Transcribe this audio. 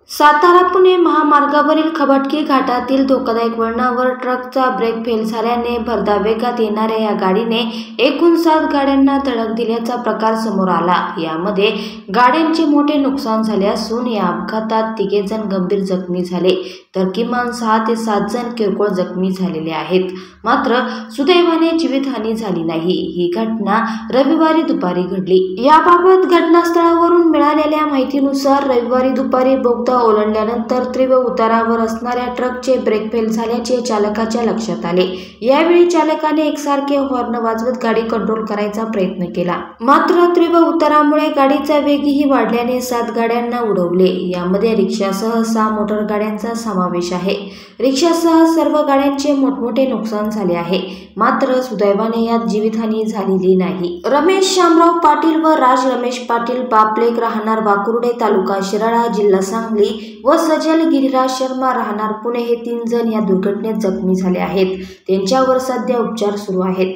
सातारा पुणे महामार्गावरील खबटकी घाटातील धोकादायक वळणावर ट्रकचा ब्रेक फेल झाल्याने भरधाव वेगात येणाऱ्या या गाडीने एकूण 7 गाड्यांना धडक दिल्याचा प्रकार समोर आला। यामध्ये गाड्यांचे मोठे नुकसान झाले असून या अपघातात 3 जण गंभीर जखमी झाले तर किमान 6 ते 7 जण किरकोळ जखमी झालेले आहेत। मात्र सुदैवाने जीवितहानी झाली नाही। ही घटना रविवारी दुपारी घडली। याबाबत घटनास्थळावरून मिळालेल्या माहितीनुसार रविवारी दुपारी बोगदा ओलांडल्यानंतर तीव्र उतारावर असणाऱ्या ट्रकचे ब्रेक फेल झाल्याचे चालकाच्या लक्षात आले। यावेळी चालकाने एकसारखे हॉर्न वाजवत गाडी कंट्रोल करायचा प्रयत्न केला, मात्र तीव्र उतारामुळे गाडीचा वेगही वाढल्याने 7 गाड्यांना उडवले। यामध्ये रिक्षासह 6 मोटर गाड्यांचा समावेश आहे। रिक्षासह सर्व गाड्यांचे मोठमोठे नुकसान झाले आहे, मात्र सुदैवाने यात जीवितहानी झालेली नाही। रमेश शामराव पाटील व राज रमेश पाटील बापलेक राहणार वाकुर्डे तालुका शिराळा जिल्हा सांगली व सजल गिरिराज शर्मा राहणार पुणे हे 3 जण या दुर्घटनेत जखमी झाले आहेत। त्यांच्यावर सध्या उपचार सुरू आहेत।